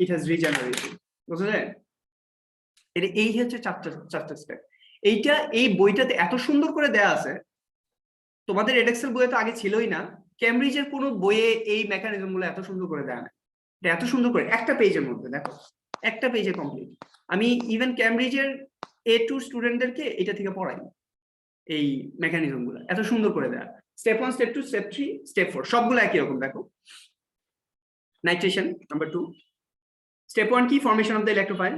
it has regenerated, বুঝা যায়? এটা এই হচ্ছে চারটা step. এইটা এই বইটাতে এত সুন্দর করে দেয়া আছে, তোমাদের এডেক্সেল বইয়ে তো আগে ছিলই না, ক্যামব্রিজের কোনো বইয়ে এই মেকানিজম গুলো এত সুন্দর করে দেয়া না। এটা এত সুন্দর করে একটা পেজের মধ্যে, দেখো একটা পেজে কমপ্লিট। আমি ইভেন ক্যামব্রিজের A2 স্টুডেন্টদেরকে এটা থেকে পড়াই, এই মেকানিজম গুলো এত সুন্দর করে দেয়া। স্টেপ 1, স্টেপ 2, স্টেপ 3, স্টেপ 4 সবগুলো একই রকম। দেখো, নাইট্রেশন নাম্বার 2, স্টেপ 1 কি, ফর্মেশন অফ দ্য ইলেকট্রোফাইল।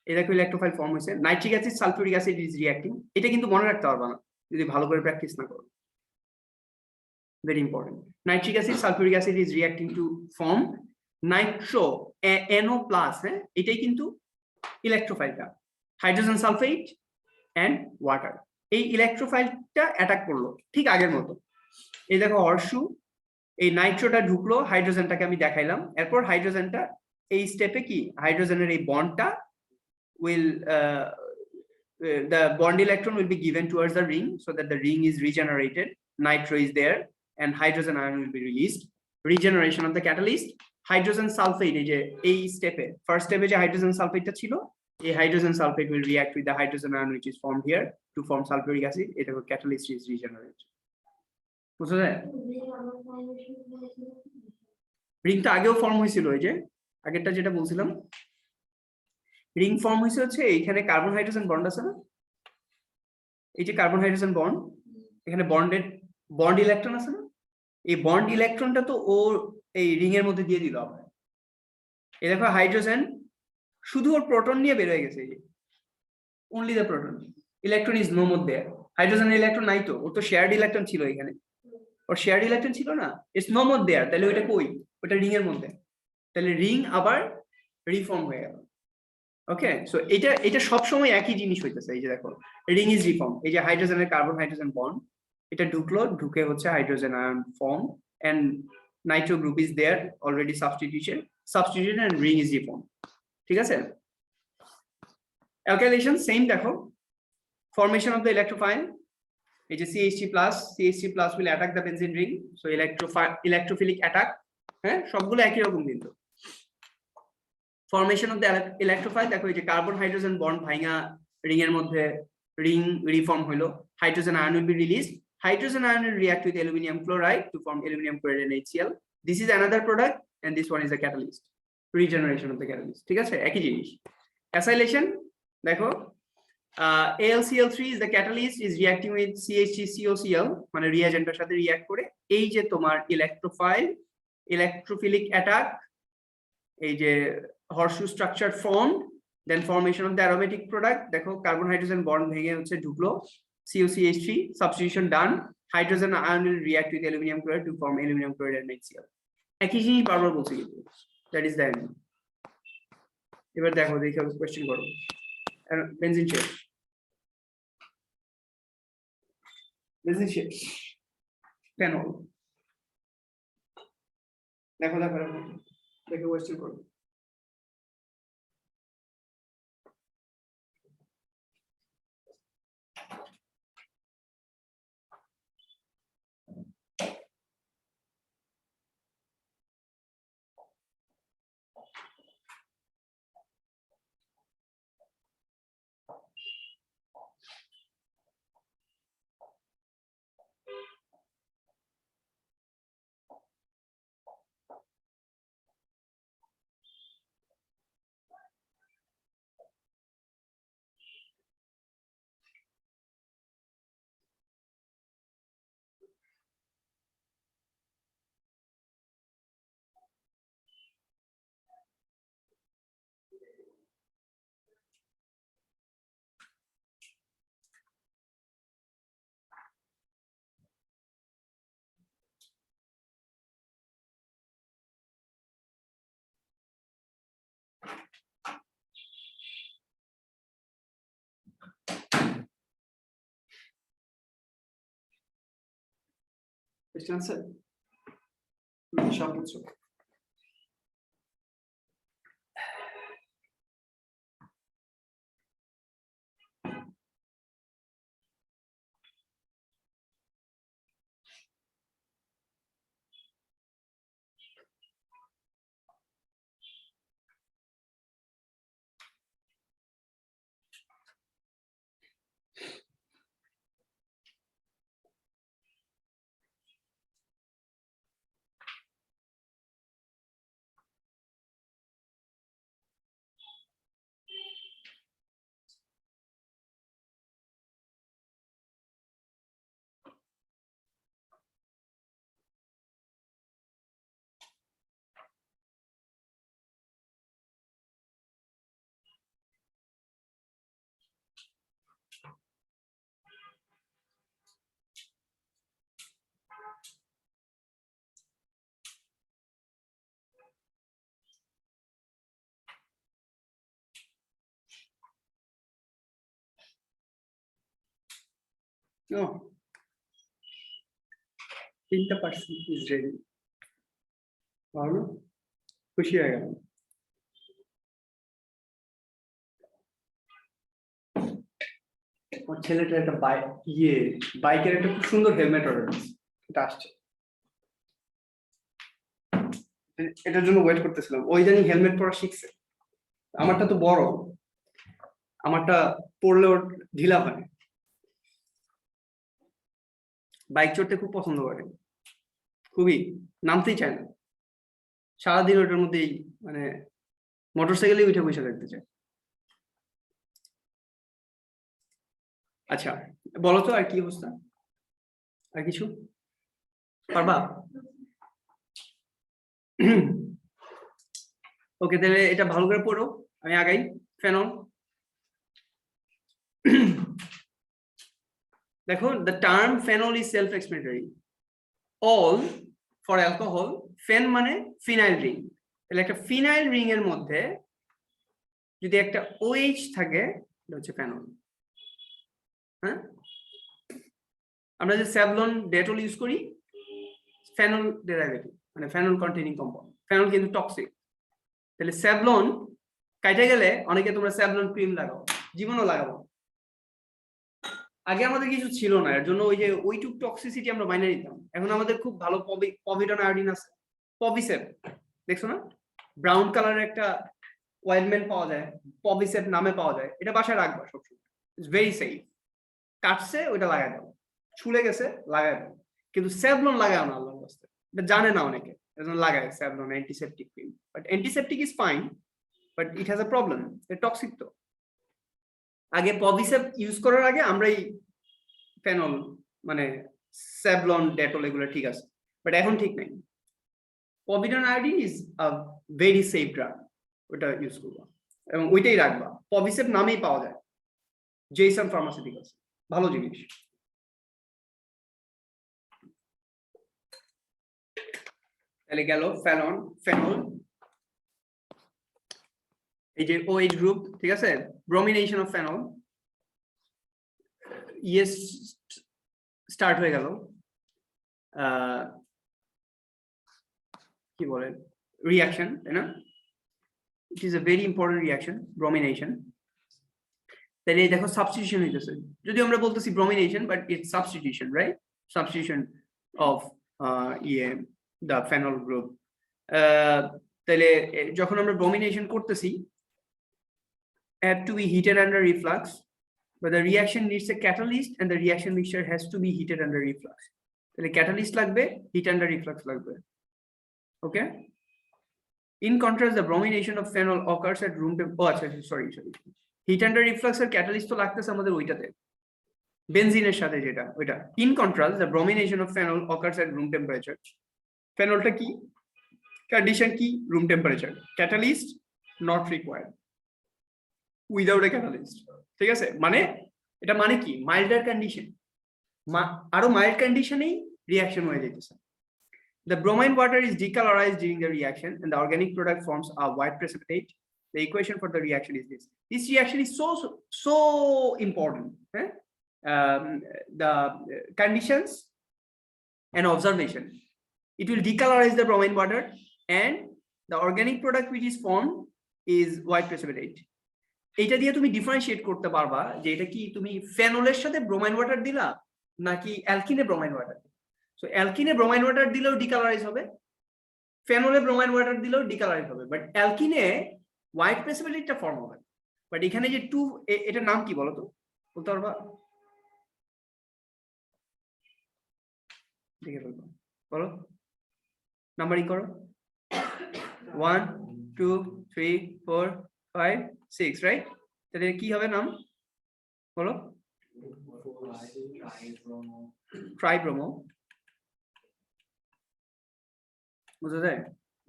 এই দেখো, ইলেকট্রোফাইল ফর্ম হয়েছে, nitric acid sulphuric acid is reacting. এটা কিন্তু মনে রাখতে পারবা না যদি ভালো করে প্র্যাকটিস না করো, very important. Nitric acid, sulfuric acid is reacting to form nitro NO+, হ্যাঁ, এটাই কিন্তু ইলেকট্রোফাইলটা, হাইড্রোজেন সালফেট এন্ড ওয়াটার। এই ইলেকট্রোফাইলটা অ্যাটাক করলো ঠিক আগের মতো। এই দেখো, হর্সশু, এই নাইট্রোটা ঢুকলো, হাইড্রোজেনটাকে আমি দেখাইলাম, এরপর হাইড্রোজেনটা এই স্টেপে কি, হাইড্রোজেনের এই বন্ডটা will the bond electron will be given towards the ring so that the ring is regenerated, nitro is there and hydrogen ion will be released. Regeneration of the catalyst, hydrogen sulfate, এই যে এই স্টেপে, first স্টেপে যে hydrogen সালফেটটা ছিল, এই hydrogen sulphate will react with the hydrogen ion which is formed here to form sulfuric acid. এটা catalyst is regenerated, বুঝা যায়? রিংটা আগেও ফর্ম হয়েছিল, এই যে আগেরটা যেটা বলছিলাম, রিং ফর্ম হয়েছে হচ্ছে এইখানে কার্বন হাইড্রোজেন বন্ড আছে না, এই যে কার্বন হাইড্রোজেন বন্ড, এখানে বন্ড ইলেকট্রন আছে না, এই বন্ড ইলেকট্রনটা তো ও এই রিং এর মধ্যে দিয়ে দিল আমরা। এই দেখো, হাইড্রোজেন শুধু ওর প্রোটন নিয়ে বের হয়ে গেছে, এই যে only the proton, electron is no more there. হাইড্রোজেনের ইলেকট্রন নাই তো, ওর তো শেয়ার্ড ইলেকট্রন ছিল এখানে, ওর শেয়ার্ড ইলেকট্রন ছিল না, ইটস নো মোর দেয়ার। তাহলে ওইটা কই, ওটা রিং এর মধ্যে, তাহলে রিং আবার রিফর্ম হয়ে গেল। ওকে, সো এটা সবসময় একই জিনিস হইতেছে। এই যে দেখো, রিং ইজ রিফর্ম, এই যে হাইড্রোজেনের কার্বন হাইড্রোজেন বন্ড, এটা ঢুকলো, ঢুকে হচ্ছে hydrogen ion form and nitro group is there already substituted and ring is reform, ঠিক আছে? অ্যালকাইলেশন সেম, দেখো, ফর্মেশন অফ দ্য ইলেকট্রোফাইল, এই যে CH3+ will attack the benzene ring, so electrophilic attack, হ্যাঁ, সবগুলো একই রকম কিন্তু। ফর্মেশন অফ দ্য ইলেকট্রোফাইল, দেখো, এই যে কার্বন হাইড্রোজেন বন্ড ভাঙা রিং এর মধ্যে রিং রিফর্ম হলো, hydrogen ion will be released, hydrogen ion will react with aluminum chloride to form aluminum chloride and HCl. This is another product and this one is the catalyst, regeneration of the catalyst, ঠিক আছে? একই জিনিস। Acylation, দেখো, AlCl3 is the catalyst, is reacting with CH3COCl, মানে রিঅ্যাজেন্টের সাথে react করে এই যে তোমার ইলেকট্রোফাইল, ইলেকট্রোফিলিক অ্যাটাক, এই যে horseshoe structure formed, then formation of the aromatic product, দেখো, কার্বন হাইড্রোজেন বন্ড ভেঙে হচ্ছে ঢুকলো, COCH3, substitution done, hydrogen ion will react with aluminum chloride to form aluminum chloride and HCl. একই জিনিস বারবার বলছি কিন্তু, that is the end. এবার দেখো, দেখে কোশ্চেন করো, বেনজিন শেষ, বেনজিন শেষ, ফেনল, দেখো কোশ্চেন করো। Question answer? সব কিছু No. 3% is ready. ভালো খুশি হয়ে গেল ছেলেটার একটা বাইকের একটা খুব সুন্দর হেলমেট অর্ডার দিয়েছে এটা আসছে এটার জন্য ওয়েট করতেছিলাম ওই জানি হেলমেট পরা শিখছে আমারটা তো বড় আমারটা পরলেও ঢিলা হয় বাইক চড়তে খুব পছন্দ করে খুবই নামতেই চায় না সারাদিন ওটার মধ্যেই মানে মোটরসাইকেলে উঠে বসে থাকতে চায় আচ্ছা বলো তো আর কি অবস্থা আর কিছু পারবা ওকে তাহলে এটা ভালো করে পড়ো আমি আগাই ফেনল দেখো the term phenol is self explanatory all for alcohol phen মানে ফিনাইল রিং তাহলে একটা ফিনাইল রিং এর মধ্যে যদি একটা OH থাকে এটা হচ্ছে ফেনল হ্যাঁ আমরা যে স্যাভলন ডেটল ইউজ করি ফেনল ডেরিভেটিভ মানে ফেনল কন্টেইনিং কম্পাউন্ড ফেনল কিন্তু টক্সিক তাহলে স্যাভলন কাইটে গেলে অনেকে তোমরা স্যাভলন ক্রিম লাগাও জীবনও লাগাবো আগে আমাদের কিছু ছিল না এর জন্য ওই যে ওইটুক টক্সিসিটি আমরা মাইনে নিতাম এখন আমাদের খুব ভালো পভিডন আয়োডিন আছে পভিসেপ দেখছো না ব্রাউন কালারের একটা অয়েলমেন্ট পাওয়া যায় পভিসেপ নামে পাওয়া যায় এটা বাসায় রাখবা সবসময় ইটস ভেরি সেফ কাটছে ওইটা লাগাই দাও ছুলে গেছে লাগাই দাও কিন্তু স্যাভলন লাগাও না আল্লাহর রাস্তায় এটা জানে না অনেকে এজন্য লাগায় Savlon antiseptic cream but antiseptic is fine but it has a problem এটা টক্সিক তো আগে পভিসেপ ইউজ করার আগে আমরাই ফেনল মানে স্যাভলন ডেটল এগুলো ঠিক আছে বাট এখন ঠিক নাই povidone iodine is a very safe drug ওটা ইউজ করবো এবং ওইটাই রাখবা পভিসেপ নামেই পাওয়া যায় জেসন ফার্মাসিউটিক্যালস ভালো জিনিস তাহলে গেল ফেনল এই যে OH গ্রুপ ঠিক আছে bromination of phenol yes start হয়ে গেল কি বলে রিঅ্যাকশন তাই না it is a very important reaction bromination তাহলে এই দেখো সাবস্টিটিউশন হইতেছে যদি আমরা বলতেছি bromination but it's substitution right substitution of the phenol group তাহলে যখন আমরা ব্রোমিনেশন করতেছি have to be heated under reflux but the reaction needs a catalyst and the reaction mixture has to be heated under reflux তাহলে catalyst লাগবে heat under reflux লাগবে okay in contrast the bromination of phenol occurs at room temperature sorry heat under reflux এর catalyst তো লাগতেছে আমাদের ওইটাতে বেনজিনের সাথে যেটা ওইটা in contrast the bromination of phenol occurs at room temperature ফেনলটা কি condition কি room temperature catalyst not required without a catalyst ঠিক আছে মানে এটা মানে কি মাইল্ডার কন্ডিশন আরো মাইল্ড কন্ডিশনেই রিঅ্যাকশন হয়ে যাইতেছে the bromine water is decolorized during the reaction and the organic product forms a white precipitate the equation for the reaction is this reaction is so important the conditions and observation. It will decolorize the bromine water, and the organic product which is formed is white precipitate. এটা দিয়ে তুমি differentiate করতে পারবা যে এটা কি তুমি ফেনলের সাথে ব্রোমাইন ওয়াটার দিলা নাকি অ্যালকিনে ব্রোমাইন ওয়াটার। সো অ্যালকিনে ব্রোমাইন ওয়াটার দিলেও ডিকালারাইজ হবে, ফেনলে ব্রোমাইন ওয়াটার দিলেও ডিকালারাইজ হবে, বাট অ্যালকিনে হোয়াইট প্রেসিপিটেটটা ফর্ম হবে। বাট এখানে যে টু, এটার নাম কি বলো তো, বলতে পারবা? দেখে বলবো, বলো, নাম্বারিং করো। 1 2 3 4 5 6, রাইট? তাহলে কি হবে নাম বলো? ট্রাইব্রোমো। বুঝা যায়?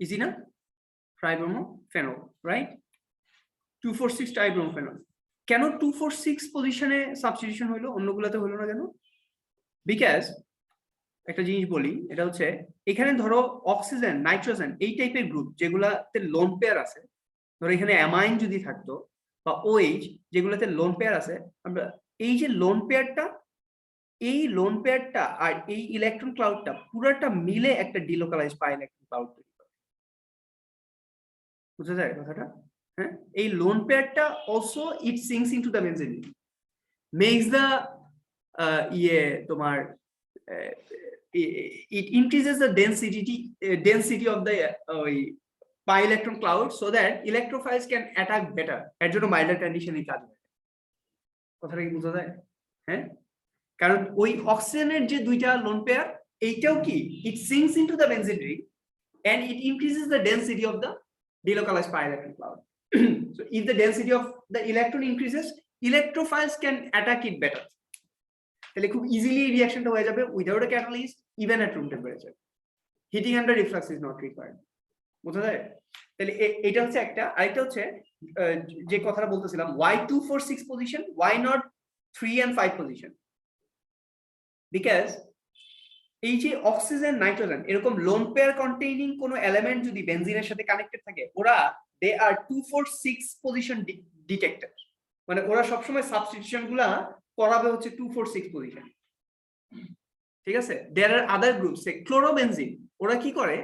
ইজি না? ট্রাইব্রোমো ফেনল, রাইট? 2,4,6 ট্রাইব্রোমো ফেনল। কেন 2,4,6 পজিশনে সাবস্টিটিউশন হলো, অন্যগুলোতে হলো না কেন? বিকজ একটা জিনিস বলি, এটা হচ্ছে এখানে ধরো অক্সিজেন, নাইট্রোজেন এই টাইপের গ্রুপ যেগুলাতে লোন পেয়ার আছে, ধরো এখানে অ্যামাইন যদি থাকতো বা OH যেগুলোতে লোন পেয়ার আছে, আমরা এই যে লোন পেয়ারটা, এই লোন পেয়ারটা আর এই ইলেকট্রন ক্লাউডটা পুরোটা মিলে একটা ডিলোকালাইজ পাই ইলেকট্রন ক্লাউড তৈরি করে। বুঝা যায় কথাটা? হ্যাঁ, এই লোন পেয়ারটা also it sinks into the benzene, makes the তোমার it increases the density of the pi electron cloud so that electrophiles can attack better, এর জন্য milder condition এ কাজ হয়। কথাটা কি বোঝা যায়? হ্যাঁ, কারণ ওই অক্সিজেনের যে দুইটা লোন পেয়ার, এইটাও কি it sinks into the benzene ring and it increases the density of the delocalized pi electron cloud. So if the density of the electron increases, electrophiles can attack it better. তাহলে খুব easily রিঅ্যাকশনটা হয়ে যাবে without a catalyst, even at room temperature. Heating under reflux is not required. বুঝা যায়? তাহলে এটা হচ্ছে একটা। আরেকটা হচ্ছে যে কথাটা বলতেছিলাম, why 2 4 6 position, why not 3 and 5 position? Because এই যে অক্সিজেন, নাইট্রোজেন এরকম লোন পেয়ার কন্টেইনিং কোন এলিমেন্ট যদি বেনজিনের সাথে কানেক্টেড থাকে, ওরা দে আর 2 4 6 পজিশন ডিটেক্টর, মানে ওরা সবসময় সাবস্টিটিউশন গুলা করাবে হচ্ছে 2 4 6 পজিশন। ঠিক আছে? There are other groups, chlorobenzene, ওরা কি করে,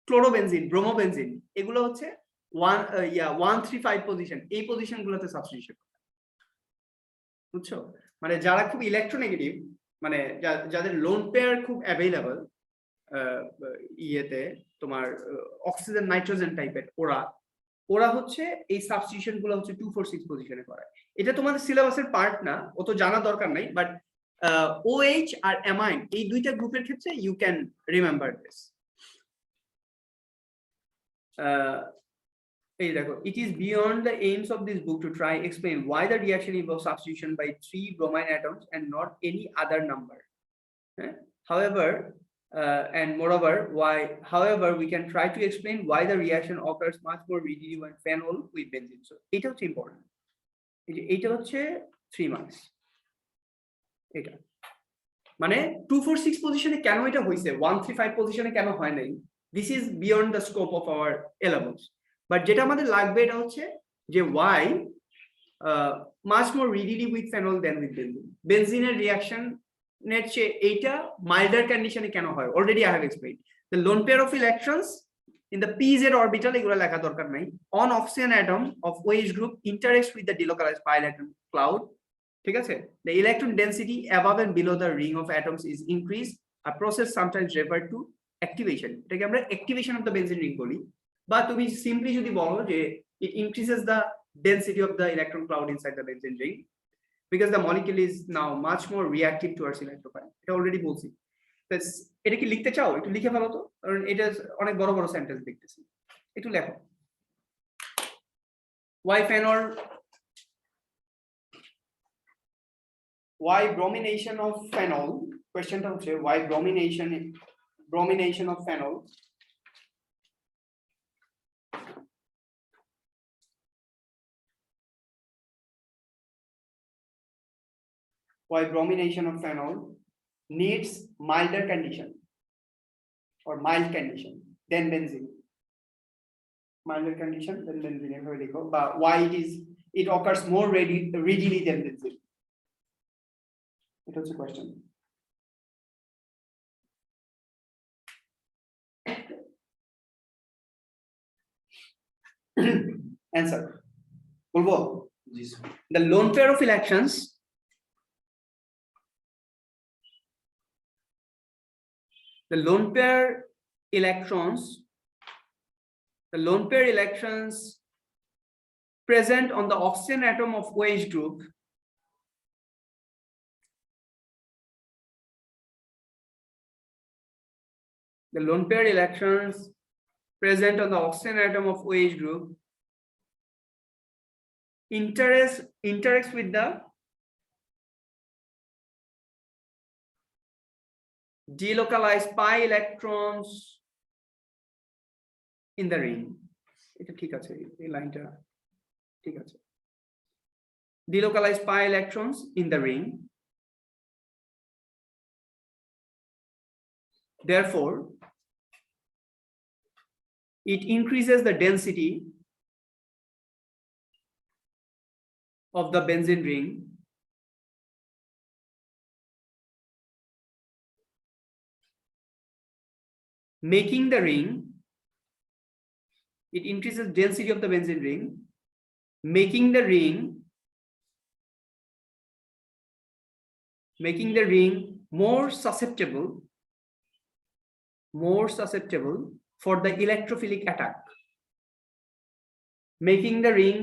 ক্লোরোবেনজিন, ব্রোমোবেনজিন এগুলো হচ্ছে 1 3 5 পজিশন, এই পজিশনগুলোতে সাবস্টিটিউশন। বুঝছো? মানে যারা খুব ইলেকট্রোনেগেটিভ, মানে যাদের লোন পেয়ার খুব অ্যাভেইলেবল ইয়েতে তোমার অক্সিজেন, নাইট্রোজেন টাইপের, ওরা হচ্ছে এই সাবস্টিটিউশন গুলো হচ্ছে 2 4 6 পজিশনে করায়। এটা তোমাদের সিলেবাসের পার্ট না, অত জানা দরকার নাই, বাট OH আর অ্যামাইন এই দুইটা গ্রুপের ক্ষেত্রে ইউ ক্যান রিমেম্বার দিস। এই দেখো, it is beyond the aims of this book to try explain why the reaction involves substitution by 3 bromine atoms and not any other number. However, and moreover, we can try to explain why the reaction occurs much more readily when phenol with benzene. So এটা হচ্ছে important, এটা হচ্ছে 3 marks. এটা মানে 2 4 6 পজিশনে কেন এটা হইছে, 1 3 5 পজিশনে কেন হয় নাই, this is beyond the scope of our A levels. But যেটা আমাদের লাগবে এটা হচ্ছে যে why much more readily with phenol than with benzene. বেনজিনের রিঅ্যাকশন এইটা মাইল্ডার কন্ডিশনে কেন হয়, already I have explained. The lone pair of electrons in the pz orbital, এগুলো লেখা দরকার নাই, on oxygen atom of OH group interacts with the delocalized pi electron cloud। ঠিক আছে? The electron density above and below the ring of atoms is increased, a process sometimes referred to activation। এটাকে আমরা activation of the benzene ring বলি, বা তুমি simply যদি বলো যে it increases the density of the electron cloud inside the benzene ring because the molecule is now much more reactive towards electrophile। এটা already বলছি। এটা কি লিখতে চাও? একটু লিখে ফেলো তো, কারণ এটা অনেক বড় বড় সেন্টেন্স দেখতেছি, একটু লেখো। why phenol, why bromination of phenol, কোশ্চেনটা হচ্ছে why bromination of phenol needs milder condition or mild condition than benzene, milder condition than benzene, but why it occurs more readily than benzene. It was a question. answer বলবো the lone pair of electrons present on the oxygen atom of OH group the lone pair electrons present on the oxygen atom of OH group interacts with the delocalized pi electrons in the ring. এটা ঠিক আছে এই লাইনটা ঠিক আছে delocalized pi electrons in the ring. Therefore, it increases the density of the benzene ring making the ring, it increases density of the benzene ring, making the ring more susceptible for the electrophilic attack. Making the ring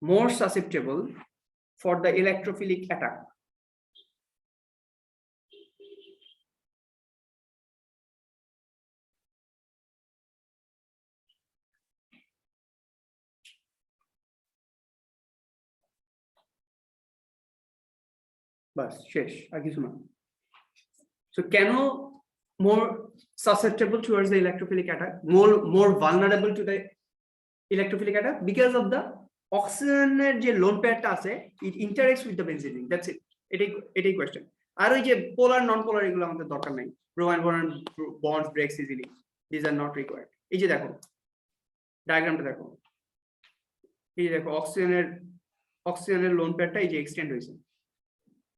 more susceptible for the electrophilic attack. Bas, shesh, আর কিছু না. So কেন more susceptible towards the electrophilic attack, more vulnerable to the electrophilic attack? Because of the oxygen যে lone pair টা আছে, it interacts with the benzene ring. That's it. এটাই question. আর ওই যে polar non polar এগুলো আমাদের দরকার নাই. Bromine bonds breaks easily. These are not required. এই যে দেখো ডায়াগ্রামটা দেখো, এই যে দেখো অক্সিজেনের lone pair টা এই যে extend হয়েছে,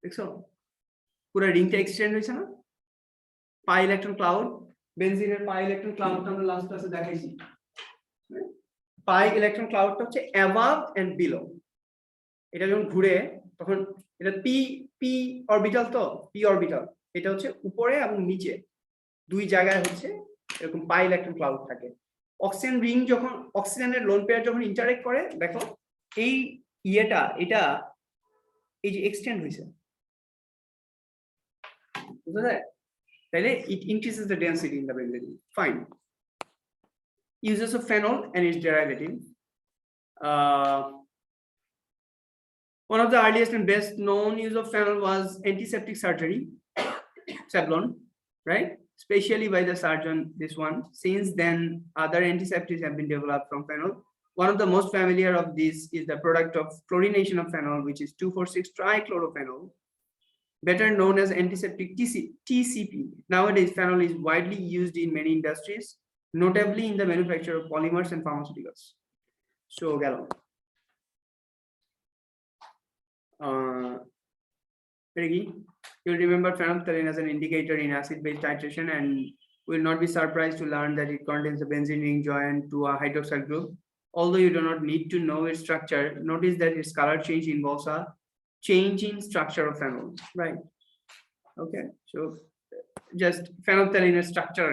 দেখছো পুরো রিংটা এক্সটেন্ড হয়েছে না? পাই ইলেকট্রন ক্লাউড, বেনজিনের পাই ইলেকট্রন ক্লাউডটা আমরা লাস্ট ক্লাসে দেখাইছি। পাই ইলেকট্রন ক্লাউডটা হচ্ছে অ্যাবাভ এন্ড বিলো। এটা যখন ঘুরে তখন এটা পি অরবিটাল, তো পি অরবিটাল, এটা হচ্ছে উপরে এবং নিচে দুই জায়গায় হচ্ছে এরকম পাই ইলেকট্রন ক্লাউড থাকে। অক্সিজেন রিং যখন অক্সিজেনের লোন পেয়ার যখন ইন্টারেক্ট করে, দেখো এই এটা এই যে এক্সটেন্ড হয়েছে, বুঝা যায়? তাহলে it increases the density in the benzene. Fine. Uses of phenol and its derivative. One of the earliest and best known use of phenol was antiseptic surgery, Sablon, right? Especially by the surgeon, this one. Since then, other antiseptics have been developed from phenol. One of the most familiar of these is the product of chlorination of phenol, which is 2,4,6-trichlorophenol, better known as antiseptic TCP. Nowadays, phenol is widely used in many industries, notably in the manufacture of polymers and pharmaceuticals. So, galo. You'll remember phenolphthalein as an indicator in acid-base titration, and will not be surprised to learn that it contains a benzene ring joined to a hydroxyl group. Although you do not need to know its structure, notice that its color change involves a change in structure of phenol, right? Okay, so just phenolphthalein structure,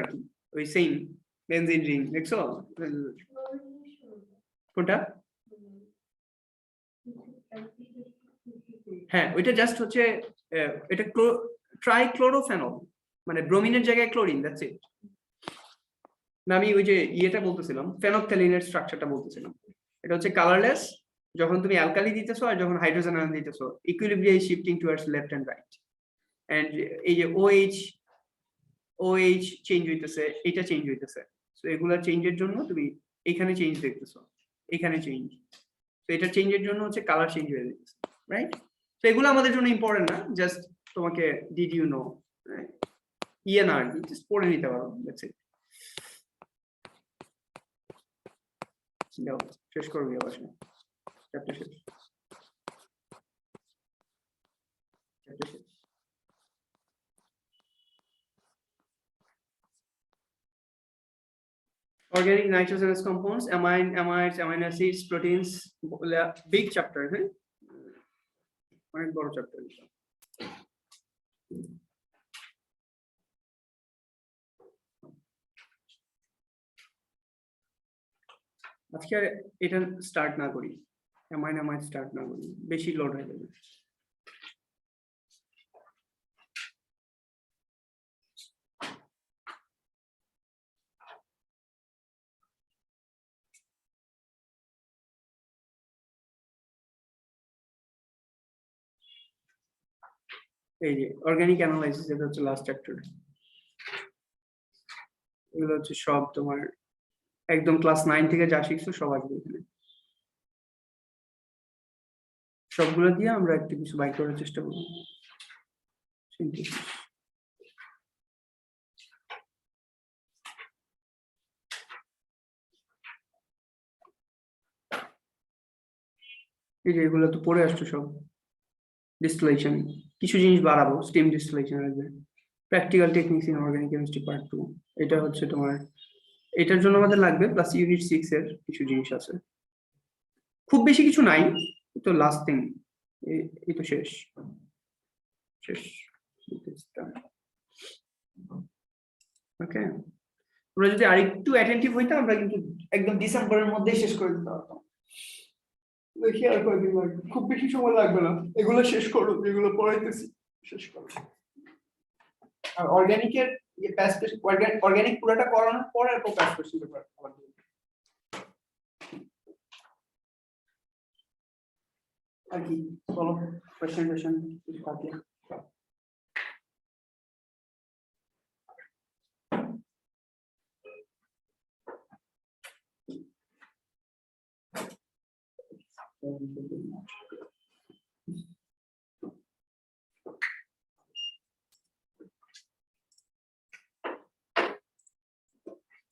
we same benzene ring, like so. কোনটা? হ্যাঁ, ওইটা just হচ্ছে এটা ট্রাইক্লোরোফেনল, মানে ব্রোমিনের জায়গায় chlorine, that's it. না, আমি ওই যে ইয়েটা বলতেছিলাম, ফেনফথ্যালিনের স্ট্রাকচারটা বলতেছিলাম। এটা হচ্ছে কালারলেস যখন তুমি অ্যালকালি দিতেছো আর যখন হাইড্রোজেন আয়ন দিতেছো, equilibrium shifting towards left and right. And এই যে OH চেঞ্জ হইতেছে, এটা চেঞ্জ হইতেছে। সো এগুলা চেঞ্জের জন্য তুমি এখানে চেঞ্জ দেখতেছো, এখানে চেঞ্জ। তো এটা চেঞ্জের জন্য হচ্ছে কালার চেঞ্জ হয়ে যাচ্ছে, রাইট? তো এগুলো আমাদের জন্য ইম্পর্টেন্ট না, জাস্ট তোমাকে ডিড ইউ নো, ইয়ে না আর কি, জাস্ট পড়ে নিতে পারো, দ্যাটস ইট। শেষ করবি আবার, চ্যাপ্টার শেষ। organic nitrogenous compounds, amine, amides, amino acids, proteins, big chapter, হ্যাঁ অনেক বড় চ্যাপ্টার। আজকে আর এটা স্টার্ট না করি, অ্যামাইন অ্যামাইড স্টার্ট না করি, বেশি লোড হয়ে যাবে। এই যে অর্গানিক অ্যানালাইসিস, এটা হচ্ছে লাস্ট চ্যাপ্টার। এগুলো হচ্ছে সব তোমার একদম ক্লাস 9 থেকে যা শিখছো সব আসবে এখানে। সবগুলো দিয়ে আমরা একটু কিছু বাইর করার চেষ্টা করব। এই যে এগুলো তো পড়ে আসছো সব। ডিস্টিলেশন, কিছু জিনিস বাড়াবো, স্টিম ডিস্টিলেশন আসবে। Practical techniques in organic chemistry part 2, এটা হচ্ছে তোমার, এটার জন্য আমাদের লাগবে প্লাস ইউনিট 6 এর কিছু জিনিস আছে, খুব বেশি কিছু নাই, তো লাস্ট থিং এই তো শেষ শেষ। ওকে, আমরা যদি আরেকটু অ্যাটেন্টিভ হইতাম আমরা কিন্তু একদম ডিসেম্বরের মধ্যেই শেষ করে দিতে পারতাম। দেখি আর কয়দিন লাগবে, খুব বেশি সময় লাগবে না, এগুলো শেষ করো যেগুলো পড়াইতেছি শেষ করো। আর অর্গানিকের অর্গানিক পুরোটা করানোর পরে এরপর প্যাস কোশ্চেন পেপার আবার দিই। আর কি বলো, প্রেজেন্টেশন বাকি? Thank you very much.